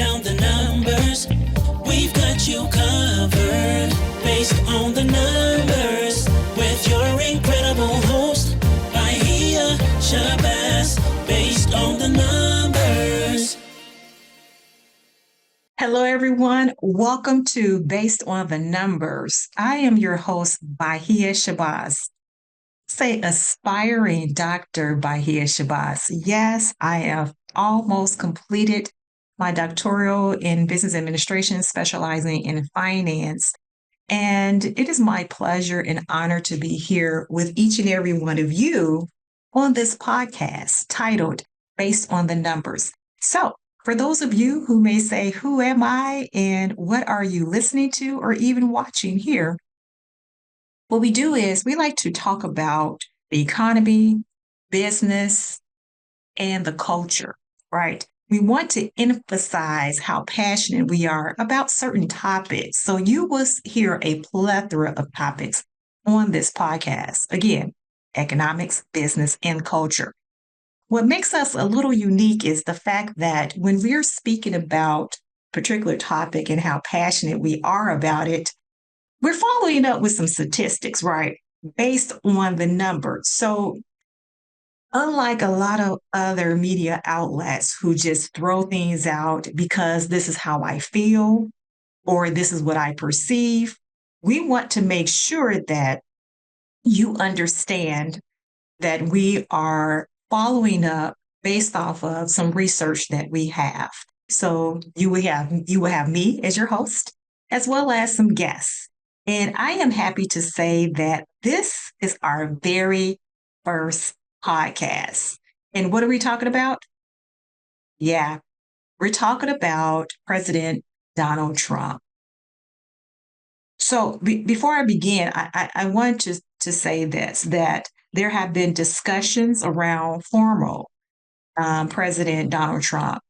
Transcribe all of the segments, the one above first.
down the numbers. We've got you covered based on the numbers with your incredible host, Bahiyah Shabazz, based on the numbers. Hello, everyone. Welcome to Based on the Numbers. I am your host, Bahiyah Shabazz. Say aspiring Dr. Bahiyah Shabazz. Yes, I have almost completed my doctoral in business administration, specializing in finance. And it is my pleasure and honor to be here with each and every one of you on this podcast titled Based on the Numbers. So, for those of you who may say, who am I and what are you listening to or even watching here? What we do is we like to talk about the economy, business, and the culture, right? We want to emphasize how passionate we are about certain topics. So you will hear a plethora of topics on this podcast. Again, economics, business, and culture. What makes us a little unique is the fact that when we're speaking about a particular topic and how passionate we are about it, we're following up with some statistics, right? Based on the numbers. So unlike a lot of other media outlets who just throw things out because this is how I feel or this is what I perceive, we want to make sure that you understand that we are following up based off of some research that we have. So you will have me as your host, as well as some guests. And I am happy to say that this is our very first podcast. And what are we talking about? Yeah, we're talking about President Donald Trump. So before I begin, I want to say this, that there have been discussions around former President Donald Trump,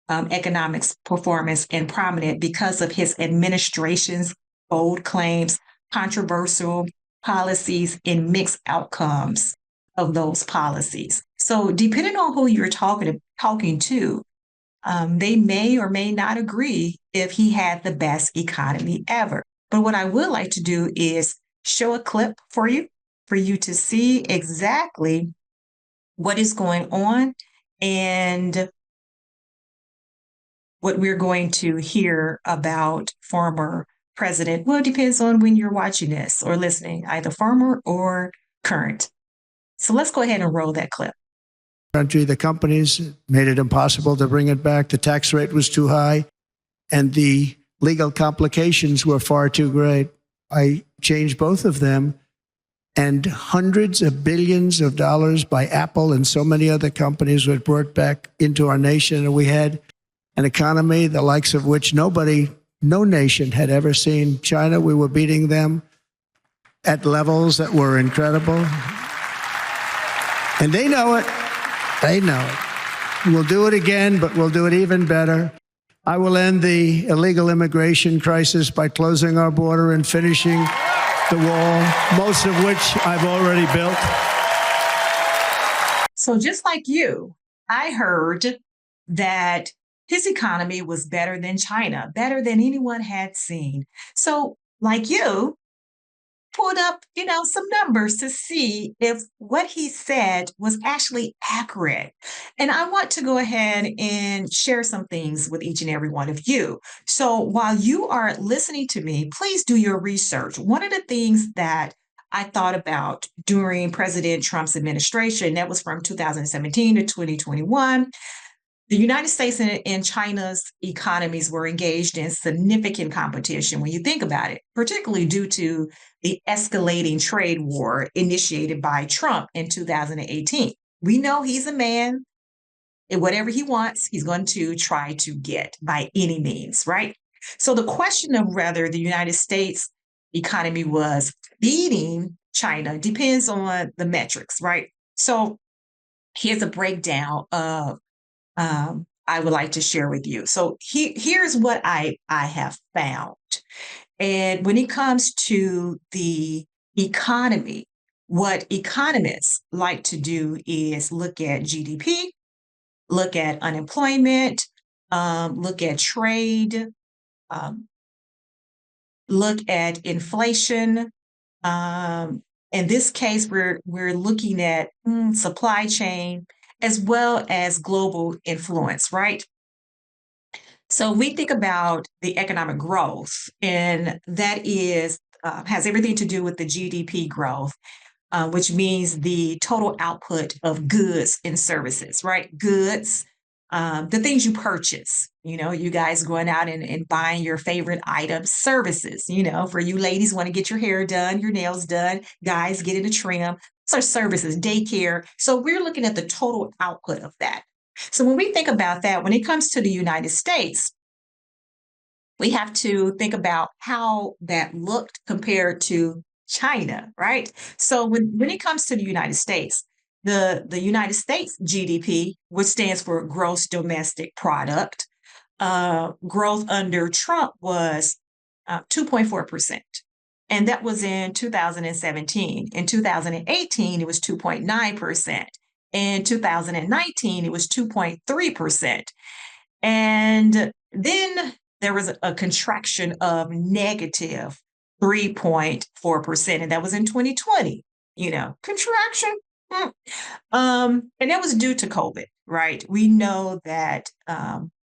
economics performance and prominent because of his administration's bold claims, controversial policies, and mixed outcomes of those policies. So depending on who you're talking to, they may or may not agree if he had the best economy ever. But what I would like to do is show a clip for you to see exactly what is going on and what we're going to hear about former president. Well, it depends on when you're watching this or listening, either former or current. So let's go ahead and roll that clip. The companies made it impossible to bring it back. The tax rate was too high, and the legal complications were far too great. I changed both of them, and hundreds of billions of dollars by Apple and so many other companies were brought back into our nation, and we had an economy the likes of which no nation had ever seen. China, we were beating them at levels that were incredible. And they know it. They know it. We'll do it again, but we'll do it even better. I will end the illegal immigration crisis by closing our border and finishing the wall, most of which I've already built. So just like you, I heard that his economy was better than China, better than anyone had seen. So like you, pulled up, some numbers to see if what he said was actually accurate. And I want to go ahead and share some things with each and every one of you. So while you are listening to me, please do your research. One of the things that I thought about during President Trump's administration, that was from 2017 to 2021, the United States and China's economies were engaged in significant competition when you think about it, particularly due to the escalating trade war initiated by Trump in 2018. We know he's a man, and whatever he wants, he's going to try to get by any means, right? So the question of whether the United States economy was beating China depends on the metrics, right? So here's a breakdown of I would like to share with you. So here's what I have found. And when it comes to the economy, what economists like to do is look at GDP, look at unemployment, look at trade, um, look at inflation. In this case, we're looking at supply chain as well as global influence, right? So we think about the economic growth, and that is has everything to do with the GDP growth, which means the total output of goods and services, right? Goods, the things you purchase, you guys going out and buying your favorite items, services, for you ladies want to get your hair done, your nails done, guys getting a trim. Those are services, daycare. So we're looking at the total output of that. So when we think about that, when it comes to the United States, we have to think about how that looked compared to China, right? So when it comes to the United States, the United States GDP, which stands for gross domestic product, growth under Trump was 2.4%. And that was in 2017. In 2018, it was 2.9%. In 2019, it was 2.3%. And then there was a contraction of negative 3.4%. And that was in 2020, contraction. And that was due to COVID, right? We know that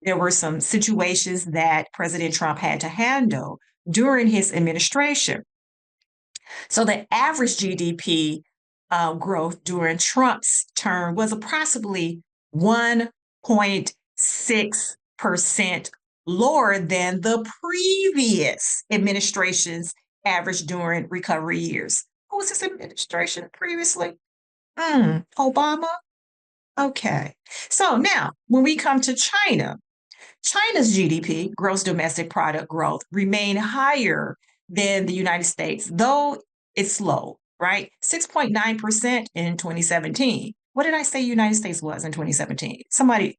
there were some situations that President Trump had to handle during his administration. So the average GDP growth during Trump's term was approximately 1.6% lower than the previous administration's average during recovery years. Who was his administration previously? Obama? Okay. So now, when we come to China, China's GDP, gross domestic product growth, remained higher than the United States, though it's slow, right? 6.9% in 2017. What did I say United States was in 2017? Somebody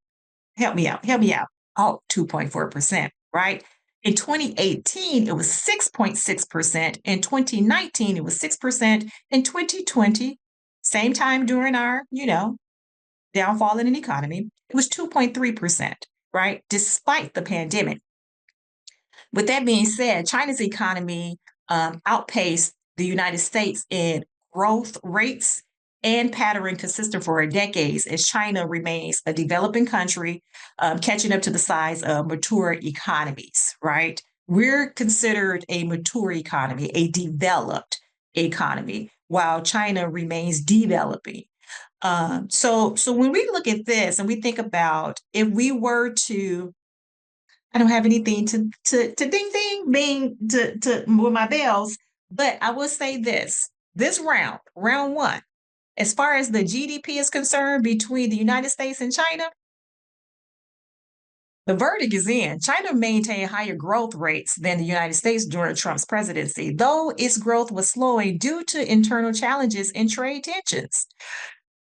help me out. Help me out. Oh, 2.4%, right? In 2018, it was 6.6%. In 2019, it was 6%. In 2020, same time during our, downfall in an economy, it was 2.3%, right? Despite the pandemic. With that being said, China's economy outpaced the United States in growth rates and pattern consistent for decades as China remains a developing country, catching up to the size of mature economies, right? We're considered a mature economy, a developed economy, while China remains developing. So when we look at this and we think about if we were to, I don't have anything to ding ding bing to with my bells, but I will say this round one, as far as the GDP is concerned between the United States and China, the verdict is in. China maintained higher growth rates than the United States during Trump's presidency, though its growth was slowing due to internal challenges and trade tensions.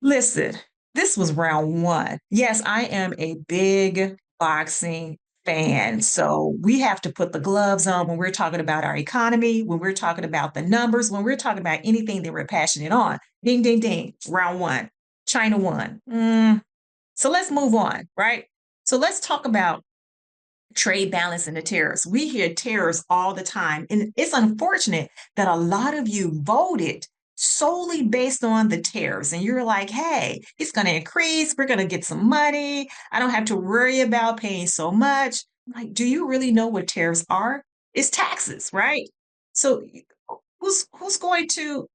Listen, this was round one. Yes, I am a big boxing fan. So we have to put the gloves on when we're talking about our economy, when we're talking about the numbers, when we're talking about anything that we're passionate on. Ding, ding, ding. Round one. China won. So let's move on, right? So let's talk about trade balance and the tariffs. We hear tariffs all the time. And it's unfortunate that a lot of you voted solely based on the tariffs. And you're like, hey, it's going to increase. We're going to get some money. I don't have to worry about paying so much. Like, do you really know what tariffs are? It's taxes, right? So who's going to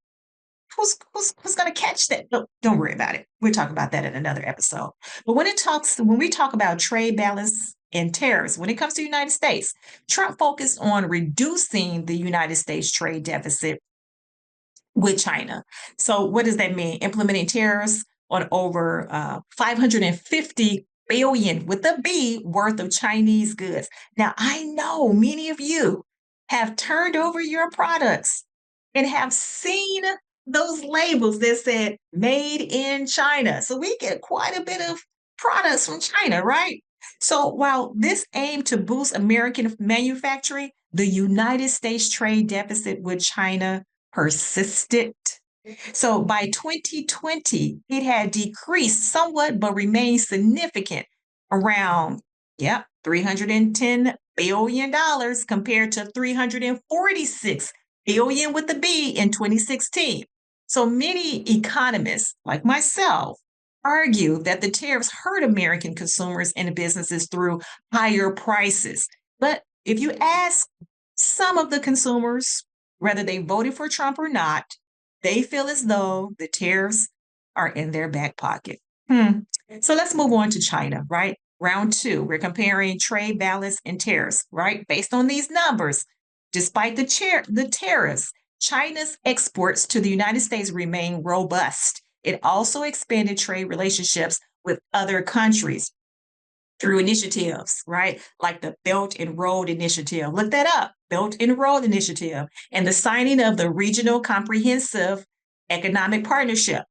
catch that? No, don't worry about it. We'll talk about that in another episode. But when we talk about trade balance and tariffs, when it comes to the United States, Trump focused on reducing the United States trade deficit with China. So what does that mean? Implementing tariffs on over 550 billion with a B worth of Chinese goods. Now, I know many of you have turned over your products and have seen those labels that said made in China. So we get quite a bit of products from China, right? So while this aimed to boost American manufacturing, the United States trade deficit with China persisted. So by 2020, it had decreased somewhat, but remained significant, around Yep, $310 billion compared to $346 billion with the B in 2016. So many economists, like myself, argue that the tariffs hurt American consumers and businesses through higher prices. But if you ask some of the consumers, whether they voted for Trump or not, they feel as though the tariffs are in their back pocket. So let's move on to China, right? Round two, we're comparing trade balance and tariffs, right? Based on these numbers, despite the tariffs, China's exports to the United States remain robust. It also expanded trade relationships with other countries through initiatives, right? Like the Belt and Road Initiative. Look that up, Belt and Road Initiative, and the signing of the Regional Comprehensive Economic Partnership.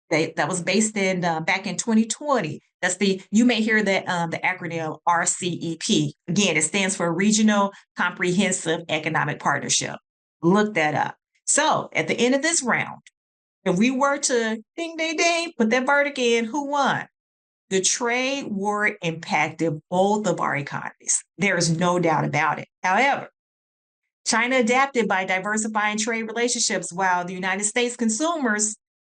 That was based in back in 2020. That's you may hear that the acronym RCEP. Again, it stands for Regional Comprehensive Economic Partnership. Look that up. So at the end of this round, if we were to ding, ding, ding, put that verdict in, who won? The trade war impacted both of our economies. There is no doubt about it. However, China adapted by diversifying trade relationships while the United States consumers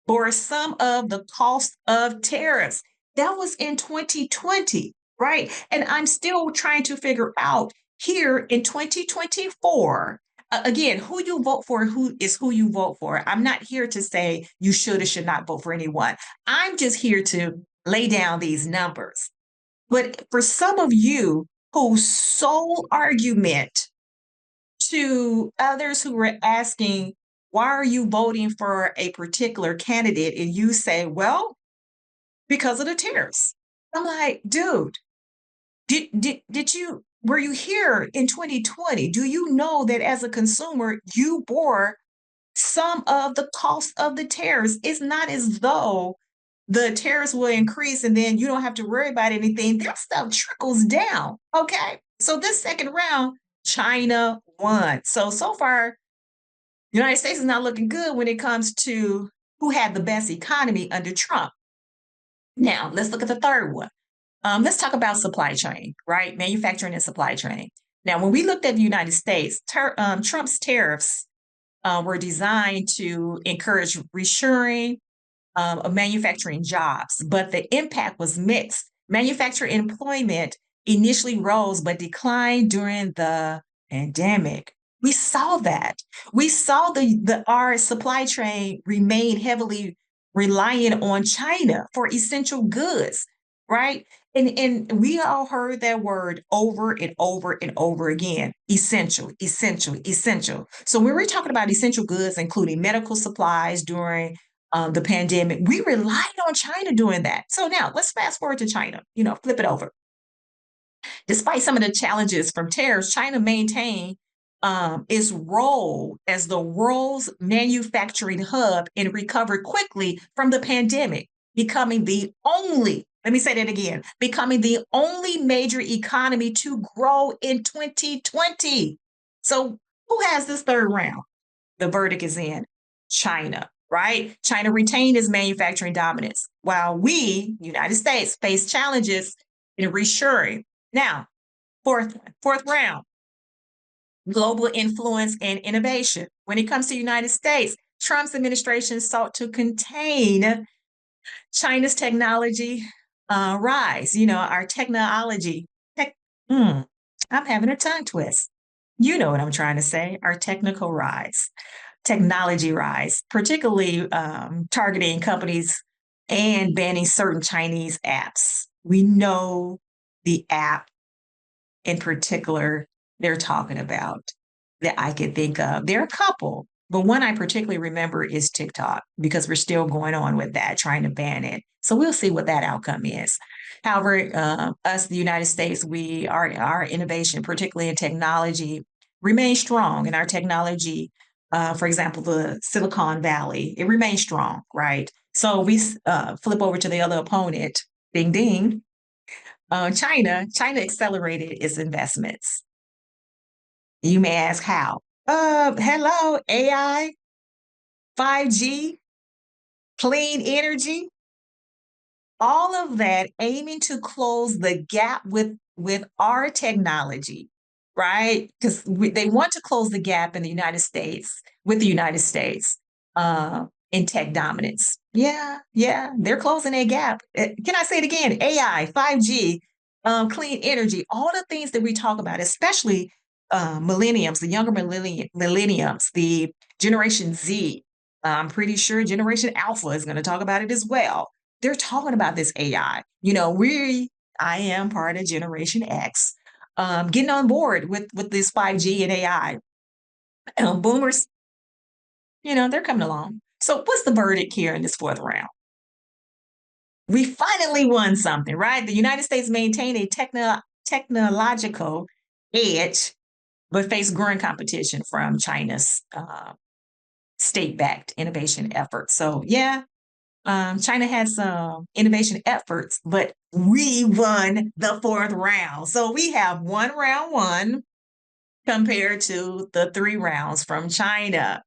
bore some of the cost of tariffs. That was in 2020, right? And I'm still trying to figure out here in 2024, again, who you vote for, who you vote for. I'm not here to say you should or should not vote for anyone. I'm just here to lay down these numbers. But for some of you whose sole argument to others who were asking, why are you voting for a particular candidate? And you say, well, because of the tariffs. I'm like, dude, were you here in 2020? Do you know that as a consumer, you bore some of the cost of the tariffs? It's not as though the tariffs will increase and then you don't have to worry about anything. That stuff trickles down. Okay. So this second round, China won. So far, the United States is not looking good when it comes to who had the best economy under Trump. Now, let's look at the third one. Let's talk about supply chain, right? Manufacturing and supply chain. Now, when we looked at the United States, Trump's tariffs were designed to encourage reshoring of manufacturing jobs, but the impact was mixed. Manufacturing employment initially rose but declined during the pandemic. We saw that. We saw our supply chain remain heavily reliant on China for essential goods, right? And we all heard that word over and over and over again. Essential, essential, essential. So when we're talking about essential goods, including medical supplies during the pandemic, we relied on China doing that. So now let's fast forward to China, flip it over. Despite some of the challenges from tariffs, China maintained its role as the world's manufacturing hub and recovered quickly from the pandemic, becoming the only, let me say that again, becoming the only major economy to grow in 2020. So who has this third round? The verdict is in China, right? China retained its manufacturing dominance while we, United States, face challenges in reshoring. Now, fourth round, global influence and innovation. When it comes to the United States, Trump's administration sought to contain China's technology rise. Our technology. I'm having a tongue twist. You know what I'm trying to say. Our technology rise, particularly targeting companies and banning certain Chinese apps. We know the app in particular they're talking about that I could think of. There are a couple, but one I particularly remember is TikTok because we're still going on with that, trying to ban it. So we'll see what that outcome is. However, us, the United States, our innovation, particularly in technology, remains strong. And our technology, for example, the Silicon Valley, it remains strong, right? So we flip over to the other opponent, ding, ding. China accelerated its investments. You may ask how? Hello, AI, 5G, clean energy. all of that aiming to close the gap with our technology, right? Because they want to close the gap in the United States with the United States in tech dominance. Yeah, they're closing that gap. Can I say it again? AI, 5G, clean energy, all the things that we talk about, especially millenniums, the younger millenniums, the Generation Z. I'm pretty sure Generation Alpha is going to talk about it as well. They're talking about this AI. You know, I am part of Generation X, getting on board with this 5G and AI. Boomers, you know, they're coming along. So what's the verdict here in this fourth round? We finally won something, right? The United States maintained a technological edge, but faced growing competition from China's state-backed innovation efforts. So yeah, China had some innovation efforts, but we won the fourth round. So we have one round one compared to the 3 rounds from China.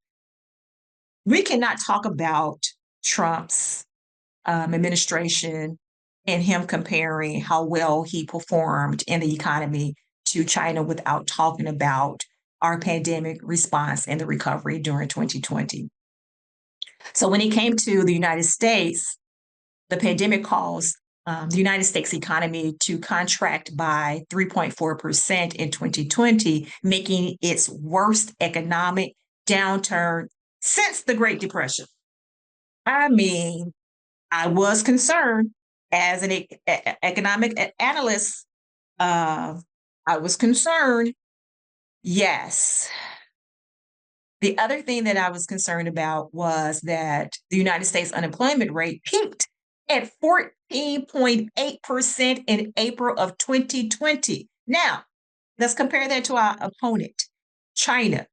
We cannot talk about Trump's administration and him comparing how well he performed in the economy to China without talking about our pandemic response and the recovery during 2020. So when it came to the United States, the pandemic caused the United States economy to contract by 3.4% in 2020, making its worst economic downturn since the Great Depression. I mean, I was concerned as an economic analyst. I was concerned. Yes. The other thing that I was concerned about was that the United States unemployment rate peaked at 14.8% in April of 2020. Now, let's compare that to our opponent, China.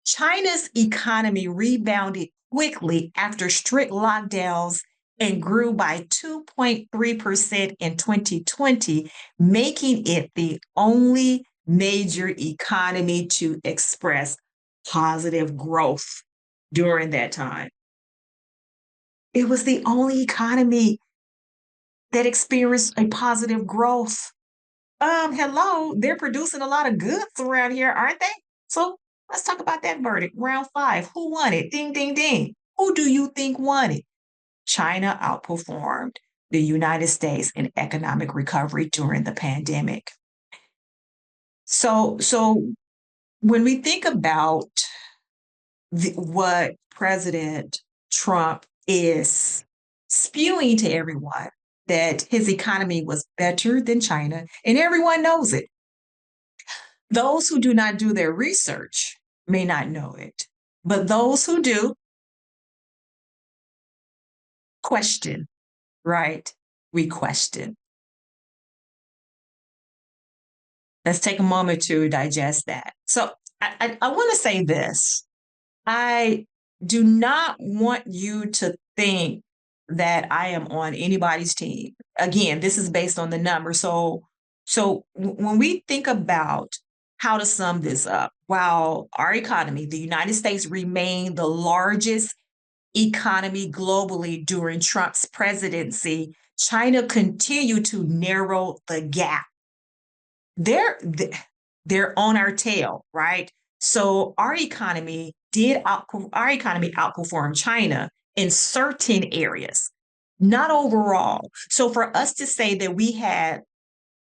China's economy rebounded quickly after strict lockdowns and grew by 2.3% in 2020, making it the only major economy to express positive growth during that time. It was the only economy that experienced a positive growth. Hello, they're producing a lot of goods around here, aren't they? So let's talk about that verdict. Round 5. Who won it? Ding, ding, ding. Who do you think won it? China outperformed the United States in economic recovery during the pandemic. So when we think about what President Trump is spewing to everyone, that his economy was better than China, and everyone knows it. Those who do not do their research may not know it, but those who do question, right? We question. Let's take a moment to digest that. So I want to say this. I do not want you to think that I am on anybody's team. Again, this is based on the numbers. So when we think about how to sum this up, while our economy, the United States, remained the largest economy globally during Trump's presidency, China continued to narrow the gap. They're on our tail, right? So our economy outperformed China in certain areas, not overall. So for us to say that we had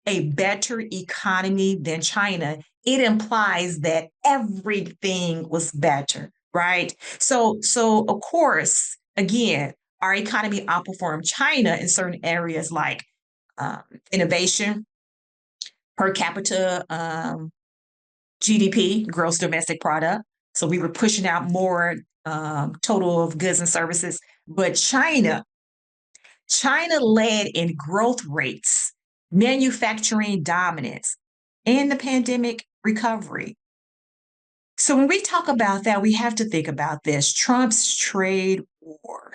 a better economy than China, it implies that everything was better, right? So of course, again, our economy outperformed China in certain areas like innovation, per capita GDP, gross domestic product. So we were pushing out more total of goods and services. But China led in growth rates, manufacturing dominance, and the pandemic recovery. So when we talk about that, we have to think about this. Trump's trade war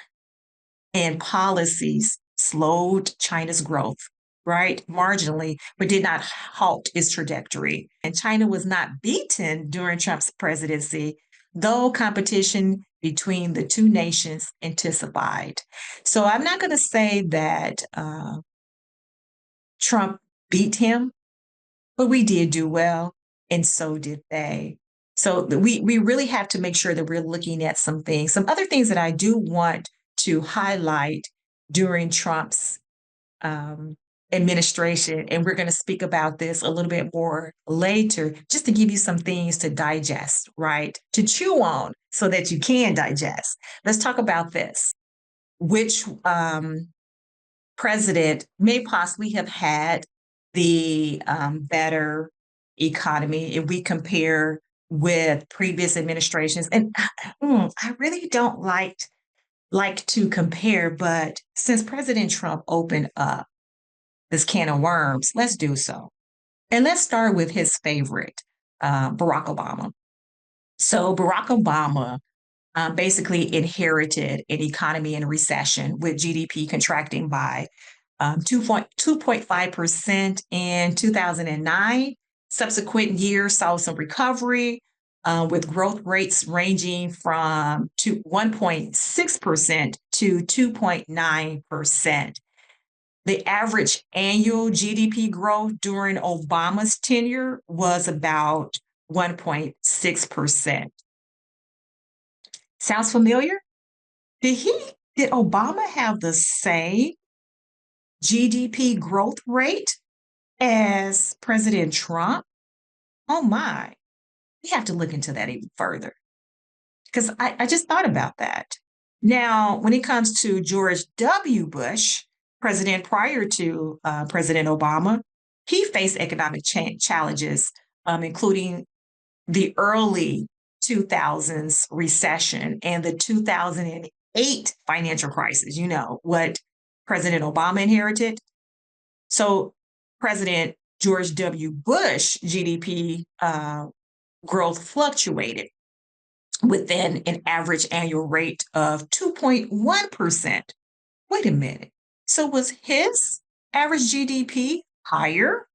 and policies slowed China's growth, right? Marginally, but did not halt its trajectory. And China was not beaten during Trump's presidency, though competition between the two nations intensified. So I'm not going to say that Trump beat him, but we did do well, and so did they. So we really have to make sure that we're looking at some things. Some other things that I do want to highlight during Trump's administration, and we're going to speak about this a little bit more later, just to give you some things to digest, right? To chew on so that you can digest. Let's talk about this. Which president may possibly have had the better economy if we compare with previous administrations? And I really don't like to compare, but since President Trump opened up this can of worms, let's do so. And let's start with his favorite, Barack Obama. So Barack Obama basically inherited an economy in a recession with GDP contracting by 2.5% in 2009. Subsequent years saw some recovery with growth rates ranging from 1.6% to 2.9%. The average annual GDP growth during Obama's tenure was about 1.6%. Sounds familiar? Did Obama have the same GDP growth rate as President Trump? Oh my, we have to look into that even further because I just thought about that. Now, when it comes to George W. Bush, president prior to President Obama, he faced economic challenges, including the early 2000s recession and the 2008 financial crisis, you know, what President Obama inherited. So President George W. Bush GDP growth fluctuated within an average annual rate of 2.1%. Wait a minute. So was his average GDP higher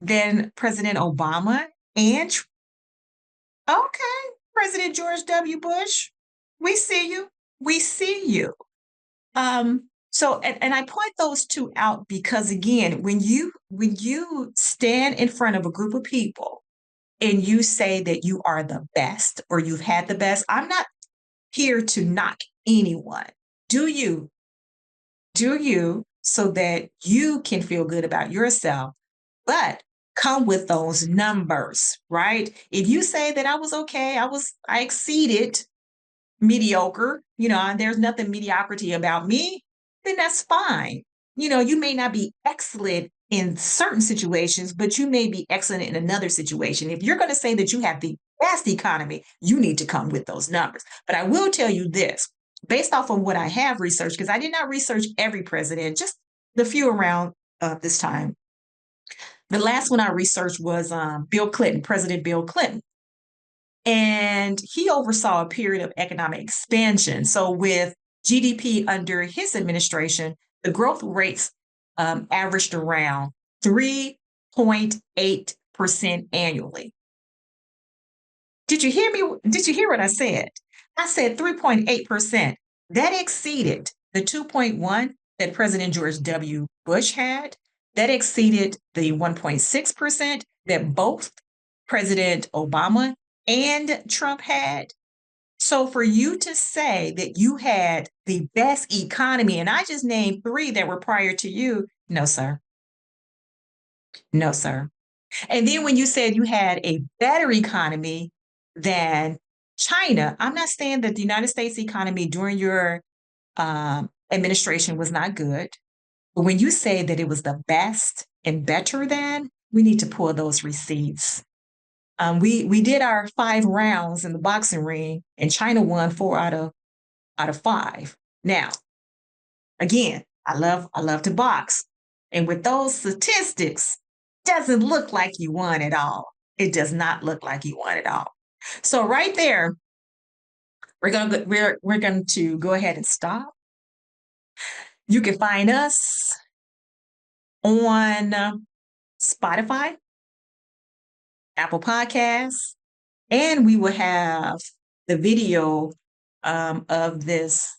than President Obama and okay, President George W. Bush, we see you. We see you. And I point those two out because again, when you stand in front of a group of people and you say that you are the best or you've had the best, I'm not here to knock anyone. Do you so that you can feel good about yourself, but come with those numbers, right? If you say that I was okay, I exceeded mediocre, you know, and there's nothing mediocrity about me, then that's fine. You know, you may not be excellent in certain situations, but you may be excellent in another situation. If you're going to say that you have the best economy, you need to come with those numbers. But I will tell you this, based off of what I have researched, because I did not research every president, just the few around this time. The last one I researched was Bill Clinton, President Bill Clinton. And he oversaw a period of economic expansion. So with GDP under his administration, the growth rates averaged around 3.8% annually. Did you hear me? Did you hear what I said? I said 3.8%. That exceeded the 2.1 that President George W. Bush had. That exceeded the 1.6% that both President Obama and Trump had. So for you to say that you had the best economy, and I just named three that were prior to you, no, sir. No, sir. And then when you said you had a better economy than China, I'm not saying that the United States economy during your administration was not good. But when you say that it was the best and better than, we need to pull those receipts. We did our 5 rounds in the boxing ring, and China won 4 out of 5. Now, again, I love to box, and with those statistics, doesn't look like you won at all. It does not look like you won at all. So right there, we're going to go ahead and stop. You can find us on Spotify, Apple Podcasts, and we will have the video of this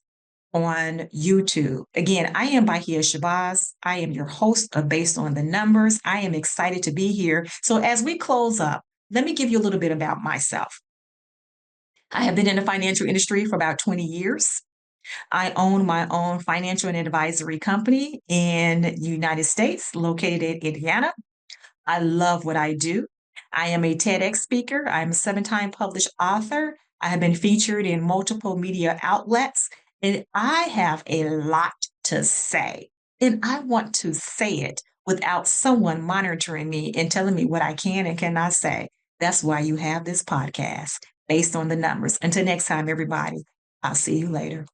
on YouTube. Again, I am Bahiyah Shabazz. I am your host of Based on the Numbers. I am excited to be here. So as we close up, let me give you a little bit about myself. I have been in the financial industry for about 20 years. I own my own financial and advisory company in the United States, located in Indiana. I love what I do. I am a TEDx speaker. I'm a 7-time published author. I have been featured in multiple media outlets, and I have a lot to say. And I want to say it without someone monitoring me and telling me what I can and cannot say. That's why you have this podcast, Based on the Numbers. Until next time, everybody, I'll see you later.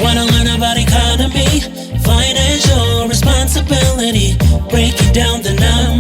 Wanna learn about economy, financial responsibility, breaking down the numbers.